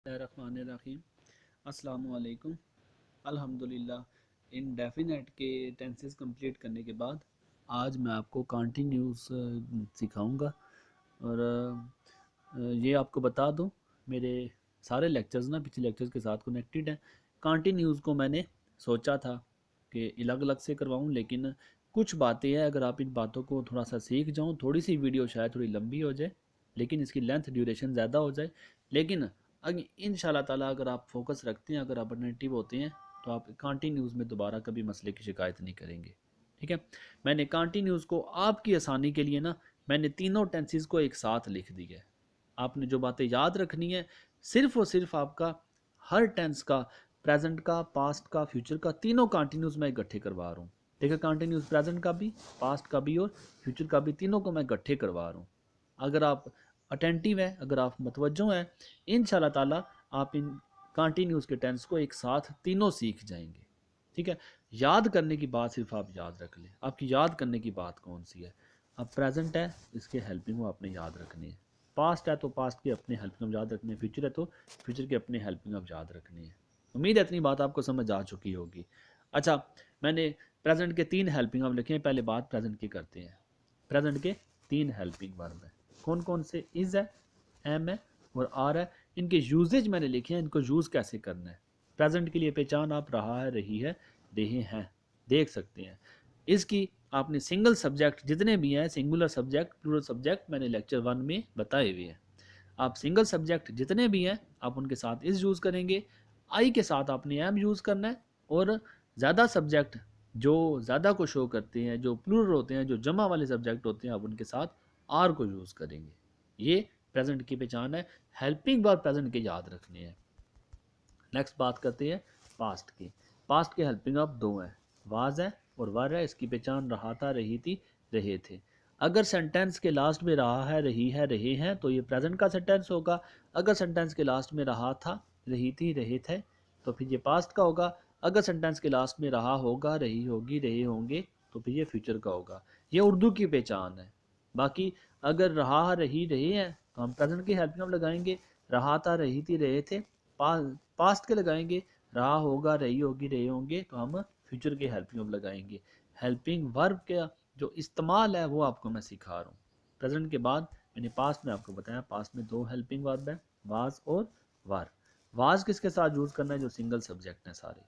बिस्मिल्लाहिर्रहमानिर्रहीम। अस्सलामु अलैकुम। अल्हम्दुलिल्लाह इनडेफिनेट के टेंसेस कंप्लीट करने के बाद आज मैं आपको कंटिन्यूस सिखाऊंगा और ये आपको बता दूं मेरे सारे लेक्चर्स ना पिछले लेक्चर्स के साथ कनेक्टेड हैं। कंटिन्यूस को मैंने सोचा था कि अलग अलग से करवाऊं, लेकिन कुछ बातें हैं अगर आप इन बातों को थोड़ा सा सीख जाऊं, थोड़ी सी वीडियो शायद थोड़ी लंबी हो जाए लेकिन इसकी लेंथ ड्यूरेशन ज़्यादा हो जाए, लेकिन इंशाल्लाह ताला अगर आप फोकस रखते हैं, अगर आप अटेंटिव होते हैं तो आप कंटिन्यूस में दोबारा कभी मसले की शिकायत नहीं करेंगे। ठीक है, मैंने कंटिन्यूस को आपकी आसानी के लिए ना मैंने तीनों टेंसेस को एक साथ लिख दिया है। आपने जो बातें याद रखनी है सिर्फ और सिर्फ आपका हर टेंस का, प्रेजेंट का, पास्ट का, फ्यूचर का, तीनों कंटिन्यूस मैं इकट्ठे करवा रहा हूँ। देखिए कंटिन्यूस प्रेजेंट का भी, पास्ट का भी और फ्यूचर का भी, तीनों को मैं इकट्ठे करवा रहा हूँ। अगर आप अटेंटिव हैं, अगर आप मतवज्जो हैं, इंशाल्लाह ताला आप इन कंटिन्यूस के टेंस को एक साथ तीनों सीख जाएंगे। ठीक है, याद करने की बात सिर्फ आप याद रख लें। आपकी याद करने की बात कौन सी है? अब प्रेजेंट है, इसके हेल्पिंग वो आपने याद रखनी है। पास्ट है तो पास्ट की अपने हेल्पिंग याद रखनी है। फ्यूचर है तो फ्यूचर की अपने हेल्पिंग याद रखनी है। उम्मीद है इतनी बात आपको समझ आ चुकी होगी। अच्छा, मैंने प्रेजेंट के 3 हेल्पिंग वर्ब लिखे हैं। पहले बात प्रेजेंट की करते हैं। प्रेजेंट के 3 हेल्पिंग वर्ब हैं। कौन कौन से? इज़ है, एम है और आर है। इनके यूजेज मैंने लिखे हैं, इनको यूज़ कैसे करना है। प्रेजेंट के लिए पहचान आप रहा है, रही है, रहे हैं देख सकते हैं। इसकी आपने सिंगल सब्जेक्ट जितने भी हैं, सिंगुलर सब्जेक्ट, प्लूरल सब्जेक्ट, मैंने लेक्चर 1 में बताए हुए हैं। आप सिंगल सब्जेक्ट जितने भी हैं आप उनके साथ इस यूज़ करेंगे। आई के साथ आपने एम यूज़ करना है। और ज़्यादा सब्जेक्ट जो ज़्यादा को शो करते हैं, जो प्लूरल होते हैं, जो जमा वाले सब्जेक्ट होते हैं, आप उनके साथ आर को यूज़ करेंगे। ये प्रेजेंट की पहचान है। हेल्पिंग वर्ब प्रेजेंट के याद रखने हैं। नेक्स्ट बात करते हैं पास्ट की। पास्ट के हेल्पिंग वर्ब 2 हैं, वाज है और वर है। इसकी पहचान रहा था, रही थी, रहे थे। अगर सेंटेंस के लास्ट में रहा है, रही है, रहे हैं तो ये प्रेजेंट का सेंटेंस होगा। अगर सेंटेंस के लास्ट में रहा था, रही थी, रहे थे तो फिर ये पास्ट का होगा। अगर सेंटेंस के लास्ट में रहा होगा, रही होगी, रहे होंगे तो फिर ये फ्यूचर का होगा। ये उर्दू की पहचान है। बाकी अगर रहा, रही, रहे हैं तो हम प्रेजेंट की हेल्पिंग वर्ब लगाएंगे। रहा था, रही थी, रहे थे पास्ट के लगाएंगे। रहा होगा, रही होगी, रहे होंगे तो हम फ्यूचर के हेल्पिंग वर्ब लगाएंगे। हेल्पिंग वर्ब का जो इस्तेमाल है वो आपको मैं सिखा रहा हूँ। प्रेजेंट के बाद मैंने पास्ट में आपको बताया, पास्ट में 2 हेल्पिंग वर्ब है, वाज और वर। वाज किसके साथ यूज़ करना है? जो सिंगल सब्जेक्ट हैं सारे,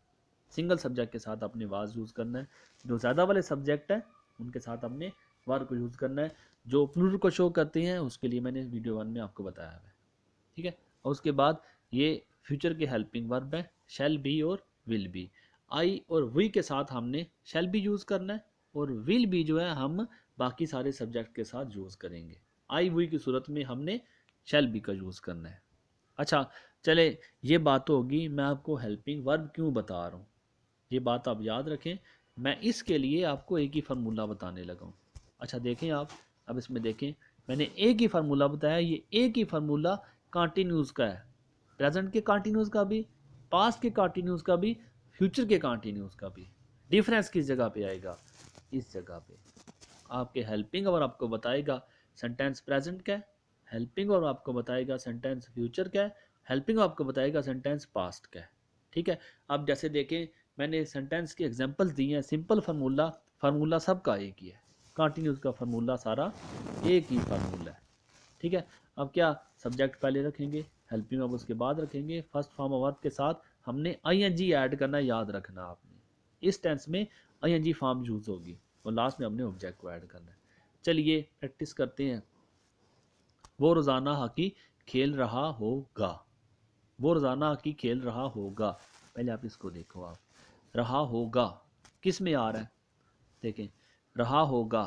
सिंगल सब्जेक्ट के साथ अपने वाज यूज़ करना है। जो ज़्यादा वाले सब्जेक्ट हैं उनके साथ अपने वर को यूज़ करना है। जो प्लूरल को शो करते हैं उसके लिए मैंने वीडियो 1 में आपको बताया है। ठीक है, और उसके बाद ये फ्यूचर के हेल्पिंग वर्ब है, शैल बी और विल बी। आई और वी के साथ हमने शैल बी यूज़ करना है और विल बी जो है हम बाकी सारे सब्जेक्ट के साथ यूज़ करेंगे। आई वी की सूरत में हमने शैल बी का यूज़ करना है। अच्छा, चले ये बात तो होगी मैं आपको हेल्पिंग वर्ब क्यों बता रहा हूँ, ये बात आप याद रखें। मैं इसके लिए आपको एक ही फार्मूला बताने लगा हूँ। अच्छा देखें आप, अब इसमें देखें मैंने एक ही फार्मूला बताया। ये एक ही फार्मूला कंटिन्यूस का है, प्रेजेंट के कंटिन्यूस का भी, पास्ट के कंटिन्यूस का भी, फ्यूचर के कंटिन्यूस का भी। डिफरेंस किस जगह पे आएगा? इस जगह पे आपके हेल्पिंग और आपको बताएगा सेंटेंस प्रेजेंट का है, हेल्पिंग और आपको बताएगा सेंटेंस फ्यूचर का है, हेल्पिंग आपको बताएगा सेंटेंस पास्ट का है। ठीक है, अब जैसे देखें मैंने सेंटेंस के एग्जांपल्स दिए हैं। सिंपल फार्मूला, फार्मूला सबका एक ही है। कंटिन्यूस का फार्मूला सारा एक ही फार्मूला है। ठीक है, अब क्या सब्जेक्ट पहले रखेंगे, हेल्पिंग वर्ब उसके बाद रखेंगे। फर्स्ट फॉर्म वर्ब के साथ हमने आईएनजी ऐड करना, याद रखना आपने। इस टेंस में आईएनजी फॉर्म यूज होगी और लास्ट में हमने ऑब्जेक्ट को ऐड करना है। चलिए प्रैक्टिस करते हैं। वो रोज़ाना हॉकी खेल रहा होगा। वो रोज़ाना हॉकी खेल रहा होगा। पहले आप इसको देखो, आप रहा होगा किस में आ रहा है? देखें, रहा होगा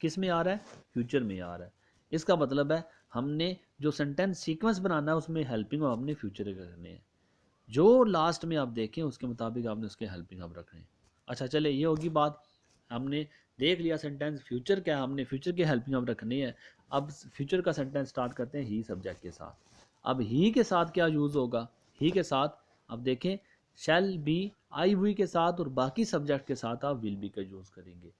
किस में आ रहा है? फ्यूचर में आ रहा है। इसका मतलब है हमने जो सेंटेंस सीक्वेंस बनाना है उसमें हेल्पिंग और हमने फ्यूचर करने हैं। जो लास्ट में आप देखें उसके मुताबिक आपने उसके हेल्पिंग अब रखने हैं। अच्छा चले, ये होगी बात। हमने देख लिया सेंटेंस फ्यूचर क्या है, हमने फ्यूचर के हेल्पिंग अब रखनी है। अब फ्यूचर का सेंटेंस स्टार्ट करते हैं ही सब्जेक्ट के साथ। अब ही के साथ क्या यूज़ होगा? ही के साथ अब देखें शैल बी आई वी के साथ और बाकी सब्जेक्ट के साथ आप विल बी का यूज़ करेंगे।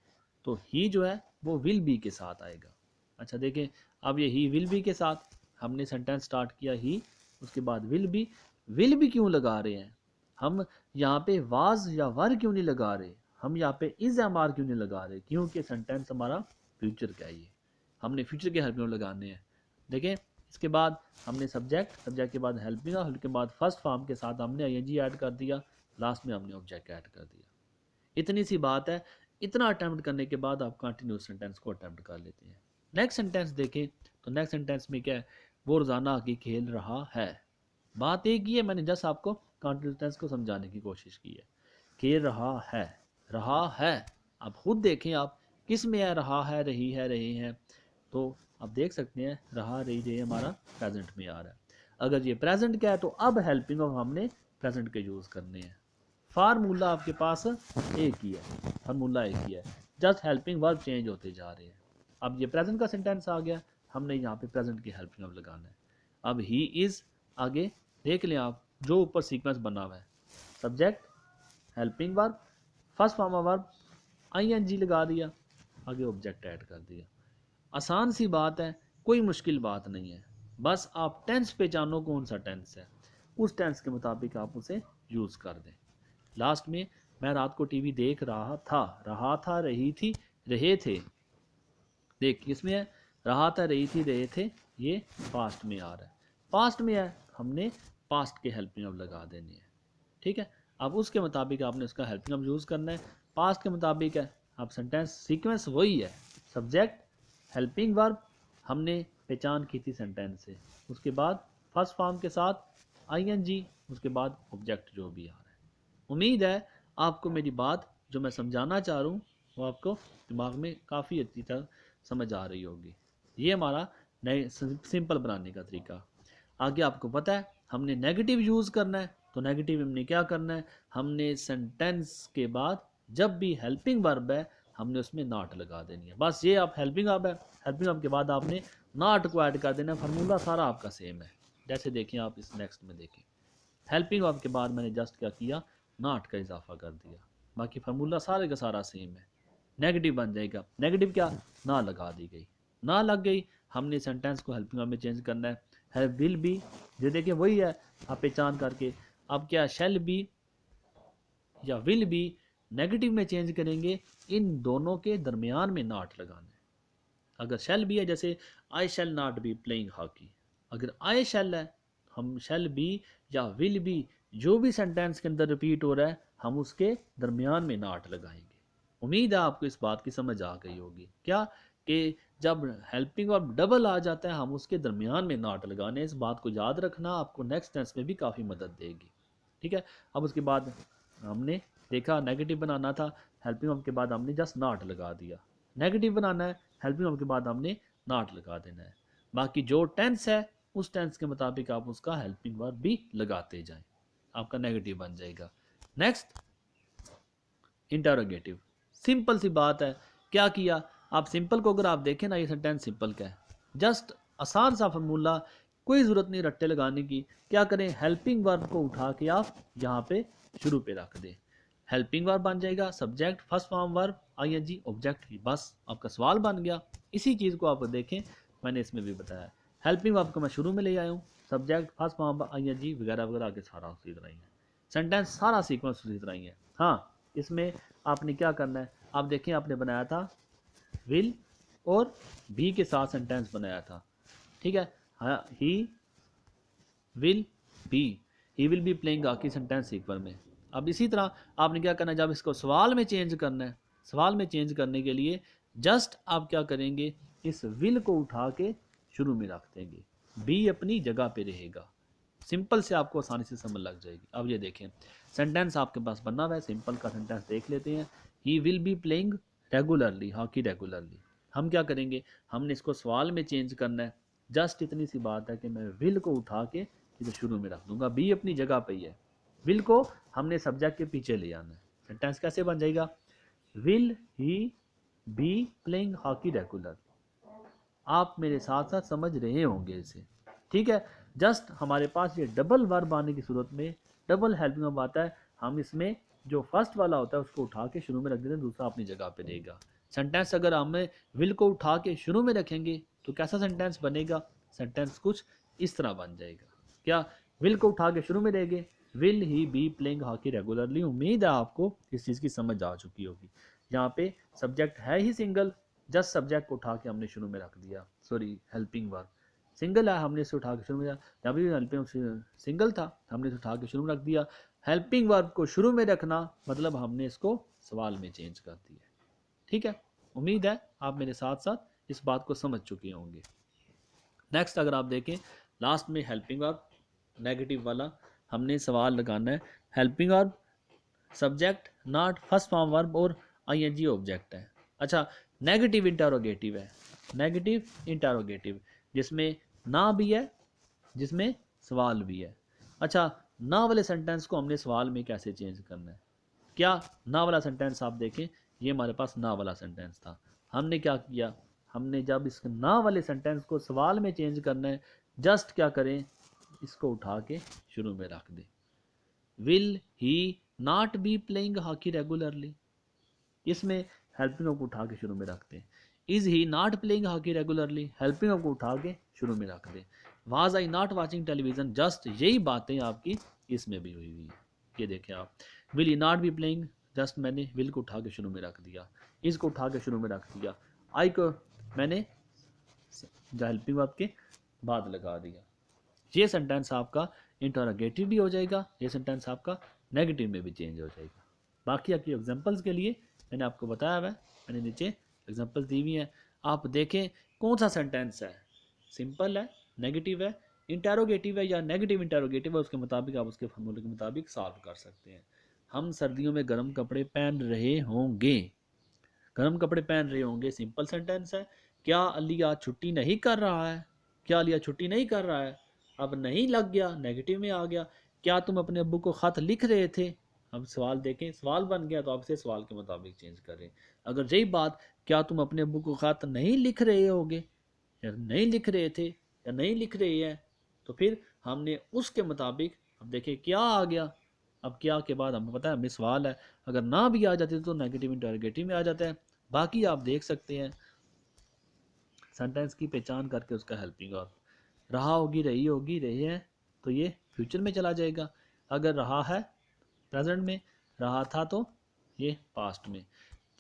तो ही जो है वो विल बी के साथ आएगा। अच्छा देखें, अब ये ही विल बी के साथ हमने सेंटेंस स्टार्ट किया ही उसके बाद विल भी क्यों लगा रहे हैं हम, यहाँ पे वाज या वर क्यों नहीं लगा रहे, हम यहाँ पे इज एम आर क्यों नहीं लगा रहे, क्योंकि सेंटेंस हमारा फ्यूचर का है, ये हमने फ्यूचर के हेल्पिंग वर्ब लगाने हैं। देखें, इसके बाद हमने सब्जेक्ट के बाद हेल्पिंग वर्ब के बाद फर्स्ट फॉर्म के साथ हमने आईएनजी ऐड कर दिया, लास्ट में हमने ऑब्जेक्ट ऐड कर दिया। इतनी सी बात है। इतना अटैम्प्ट करने के बाद आप कंटिन्यूस सेंटेंस को अटैम्प्ट कर लेते हैं। नेक्स्ट सेंटेंस देखें तो नेक्स्ट सेंटेंस में क्या है, वो रोज़ाना हॉकी खेल रहा है। बात एक ही है, मैंने जस्ट आपको कंटिन्यूस टेंस को समझाने की कोशिश की है। खेल रहा है, अब खुद देखें आप किस में है, रहा है, रही है, रहे हैं, तो आप देख सकते हैं रहा रही हमारा प्रेजेंट में आ रहा है। अगर ये प्रेजेंट का है तो अब हेल्पिंग ऑफ हमने प्रेजेंट के यूज़ करने हैं। फार्मूला आपके पास एक ही है, फार्मूला एक ही है, जस्ट हेल्पिंग वर्ब चेंज होते जा रहे हैं। अब ये प्रेजेंट का सेंटेंस आ गया, हमने यहाँ पे प्रेजेंट की हेल्पिंग वर्ब लगाना है। अब ही इज़, आगे देख लें आप जो ऊपर सीक्वेंस बना हुआ है, subject, helping verb, first form of verb, ING लगा दिया, आगे ऑब्जेक्ट ऐड कर दिया। आसान सी बात है, कोई मुश्किल बात नहीं है, बस आप टेंस पहचानो कौन सा टेंस है, उस टेंस के मुताबिक आप उसे यूज़ कर दें। लास्ट में मैं रात को टीवी देख रहा था, रही थी, रहे थे। देख इसमें है रहा था, रही थी, रहे थे, ये पास्ट में आ रहा है। पास्ट में है, हमने पास्ट के हेल्पिंग वर्ब लगा देनी है। ठीक है, अब उसके मुताबिक आपने उसका हेल्पिंग वर्ब यूज़ करना है। पास्ट के मुताबिक है, अब सेंटेंस सीक्वेंस वही है, सब्जेक्ट, हेल्पिंग वर्ब हमने पहचान की थी सेंटेंस से, उसके बाद फर्स्ट फॉर्म के साथ आईएनजी, उसके बाद ऑब्जेक्ट जो भी आ रहा है। उम्मीद है आपको मेरी बात जो मैं समझाना चाह रहा हूँ वो आपको दिमाग में काफ़ी अच्छी तरह समझ आ रही होगी। ये हमारा नए सिंपल बनाने का तरीका। आगे आपको पता है हमने नेगेटिव यूज़ करना है, तो नेगेटिव हमने क्या करना है, हमने सेंटेंस के बाद जब भी हेल्पिंग वर्ब है हमने उसमें नॉट लगा देनी है। बस ये आप हेल्पिंग वर्ब है, हेल्पिंग वर्ब के बाद आपने नॉट को ऐड कर देना है। फार्मूला सारा आपका सेम है। जैसे देखें आप इस नेक्स्ट में देखें, हेल्पिंग वर्ब के बाद मैंने जस्ट क्या किया, नॉट का इजाफा कर दिया, बाकी फार्मूला सारे का सारा सेम है। नेगेटिव बन जाएगा, नेगेटिव क्या, ना लगा दी गई, ना लग गई, हमने सेंटेंस को हेल्पिंग वर्ब में चेंज करना है विल बी, ये देखिए वही है, आप पहचान करके अब क्या शैल बी या विल बी नेगेटिव में चेंज करेंगे, इन दोनों के दरमियान में नॉट लगाना है। अगर शैल बी है, जैसे I shall not be playing hockey, अगर आई शैल है, हम शैल बी या विल बी जो भी सेंटेंस के अंदर रिपीट हो रहा है हम उसके दरमियान में नॉट लगाएंगे। उम्मीद है आपको इस बात की समझ आ गई होगी, क्या कि जब हेल्पिंग वर्ब डबल आ जाता है हम उसके दरमियान में नॉट लगाने। इस बात को याद रखना, आपको नेक्स्ट टेंस में भी काफ़ी मदद देगी। ठीक है, अब उसके बाद हमने देखा नेगेटिव बनाना था, हेल्पिंग वर्ब के बाद हमने जस्ट नॉट लगा दिया। नेगेटिव बनाना है, हेल्पिंग वर्ब के बाद हमने नॉट लगा देना है। बाकी जो टेंस है उस टेंस के मुताबिक आप उसका हेल्पिंग वर्ब भी लगाते जाएं, आपका नेगेटिव बन जाएगा। नेक्स्ट इंटरोगेटिव, सिंपल सी बात है। क्या किया आप, सिंपल को अगर आप देखें ना, ये सेंटेंस सिंपल का है, जस्ट आसान सा फार्मूला, कोई ज़रूरत नहीं रट्टे लगाने की। क्या करें, हेल्पिंग वर्ब को उठा के आप यहाँ पे शुरू पे रख दें, हेल्पिंग वर्ब बन जाएगा, subject, first form verb, ING, object, बस आपका सवाल बन गया। इसी चीज़ को आप देखें, मैंने इसमें भी बताया, हेल्पिंग वर्ब को मैं शुरू में ले आया हूँ, सब्जेक्ट, फर्स्ट फॉर्म, आईएनजी वगैरह वगैरह, आगे सारा उसी तरह ही है, सेंटेंस सारा सीक्वेंस उसी तरह ही है। हाँ, इसमें आपने क्या करना है, आप देखें आपने बनाया था विल और बी के साथ सेंटेंस बनाया था, ठीक है, हाँ, he will be playing hockey, sentence sequence में। अब इसी तरह आपने क्या करना है, जब इसको सवाल में चेंज करना है, सवाल में चेंज करने के लिए जस्ट आप क्या करेंगे, इस विल को उठा के शुरू में रख देंगे, बी अपनी जगह पे रहेगा। सिंपल से आपको आसानी से समझ लग जाएगी। अब ये देखें सेंटेंस आपके पास बना हुआ है, सिंपल का सेंटेंस देख लेते हैं। He will be playing regularly hockey, regularly हम क्या करेंगे, हमने इसको सवाल में चेंज करना है। जस्ट इतनी सी बात है कि मैं विल को उठा के इसे शुरू में रख दूंगा, बी अपनी जगह पे ही है, विल को हमने सब्जेक्ट के पीछे ले आना है। सेंटेंस कैसे बन जाएगा, will he B playing hockey regular. आप मेरे साथ साथ समझ रहे होंगे इसे, ठीक है। जस्ट हमारे पास ये डबल वर्ब आने की सूरत में डबल हेल्पिंग वर्ब आता है, हम इसमें जो फर्स्ट वाला होता है उसको उठा के शुरू में रख देते हैं, दूसरा अपनी जगह पे रहेगा। सेंटेंस अगर हमें विल को उठा के शुरू में रखेंगे तो कैसा सेंटेंस बनेगा, सेंटेंस कुछ इस तरह बन जाएगा। क्या विल को उठा के शुरू में देंगे, will he B playing hockey regularly. उम्मीद है आपको इस चीज़ की समझ आ चुकी होगी। यहाँ पे सब्जेक्ट है ही सिंगल, जस्ट सब्जेक्ट को उठा के हमने शुरू में रख दिया, सॉरी हेल्पिंग वर्ब सिंगल है, हमने इसे उठा के शुरू में, जब भी हेल्पिंग सिंगल था हमने इसे उठा के शुरू में रख दिया। हेल्पिंग वर्ब को शुरू में रखना मतलब हमने इसको सवाल में चेंज कर दिया। ठीक है, उम्मीद है आप मेरे साथ साथ इस बात को समझ चुके होंगे। नेक्स्ट अगर आप देखें लास्ट में हेल्पिंग वर्ब नेगेटिव वाला हमने सवाल लगाना है। Helping verb subject not first form verb और आईएनजी ऑब्जेक्ट है। अच्छा, नेगेटिव इंटरोगेटिव है, नेगेटिव इंटरोगेटिव जिसमें ना भी है, जिसमें सवाल भी है। अच्छा, ना वाले सेंटेंस को हमने सवाल में कैसे चेंज करना है। क्या ना वाला सेंटेंस आप देखें, ये हमारे पास ना वाला सेंटेंस था, हमने क्या किया, हमने जब इस ना वाले सेंटेंस को सवाल में चेंज करना है, जस्ट क्या करें, इसको उठा के शुरू में रख दें। Will he not be playing hockey regularly, इसमें हेल्पिंग को उठा के शुरू में रखते हैं। Is he not playing hockey regularly, helping को उठा के शुरू में रख दें। Was I not watching television, just यही बातें आपकी इसमें भी हुई हुई है। ये देखें आप, will he not be playing, just मैंने विल को उठा के शुरू में रख दिया, इज को उठा के शुरू में रख दिया, आई को मैंने हेल्पिंग वर्ब के बाद लगा दिया। ये सेंटेंस आपका इंटरोगेटिव भी हो जाएगा, ये सेंटेंस आपका नेगेटिव में भी चेंज हो जाएगा। बाकी आपकी एग्जांपल्स के लिए मैंने आपको बताया हुआ है, मैंने नीचे एग्जांपल्स दी हुई हैं, आप देखें कौन सा सेंटेंस है, सिंपल है, नेगेटिव है, इंटरोगेटिव है या नेगेटिव इंटरोगेटिव है, उसके मुताबिक आप उसके फॉर्मूले के मुताबिक सॉल्व कर सकते हैं। हम सर्दियों में गर्म कपड़े पहन रहे होंगे, गर्म कपड़े पहन रहे होंगे सिंपल सेंटेंस है। क्या अली आज छुट्टी नहीं कर रहा है, क्या अली आज छुट्टी नहीं कर रहा है, अब नहीं लग गया, नेगेटिव में आ गया। क्या तुम अपने अब्बू को ख़त लिख रहे थे, हम सवाल देखें, सवाल बन गया तो आप इसे सवाल के मुताबिक चेंज करें। अगर यही बात क्या तुम अपने अब्बू को ख़त नहीं लिख रहे होगे, या नहीं लिख रहे थे या नहीं लिख रहे हैं, तो फिर हमने उसके मुताबिक, अब देखें क्या आ गया, अब क्या के बाद हमें पता है हमें सवाल है, अगर ना भी आ जाती तो नेगेटिव इंटरोगेटिव में आ जाता है। बाकी आप देख सकते हैं सेंटेंस की पहचान करके उसका हेल्पिंग और रहा होगी, रही होगी, रहे हैं, तो ये फ्यूचर में चला जाएगा। अगर रहा है प्रेजेंट में, रहा था तो ये पास्ट में।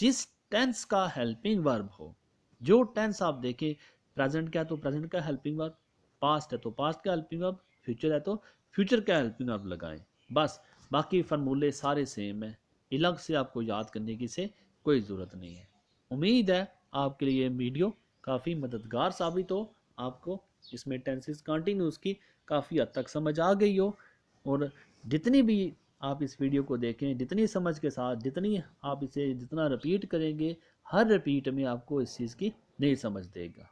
जिस टेंस का हेल्पिंग वर्ब हो, जो टेंस आप देखें, प्रेजेंट का है तो प्रेजेंट का हेल्पिंग वर्ब, पास्ट है तो पास्ट का हेल्पिंग वर्ब, फ्यूचर है तो फ्यूचर का हेल्पिंग वर्ब लगाएं। बस बाकी फार्मूले सारे सेम है, अलग से आपको याद करने की से कोई ज़रूरत नहीं है। उम्मीद है आपके लिए ये वीडियो काफ़ी मददगार साबित हो, आपको इसमें टेंसेस कंटिन्यूस की काफ़ी हद तक समझ आ गई हो, और जितनी भी आप इस वीडियो को देखें, जितनी समझ के साथ, जितनी आप इसे जितना रिपीट करेंगे, हर रिपीट में आपको इस चीज़ की नई समझ देगा।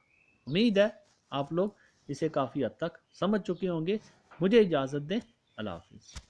उम्मीद है आप लोग इसे काफ़ी हद तक समझ चुके होंगे। मुझे इजाज़त दें, अल्लाह हाफिज़।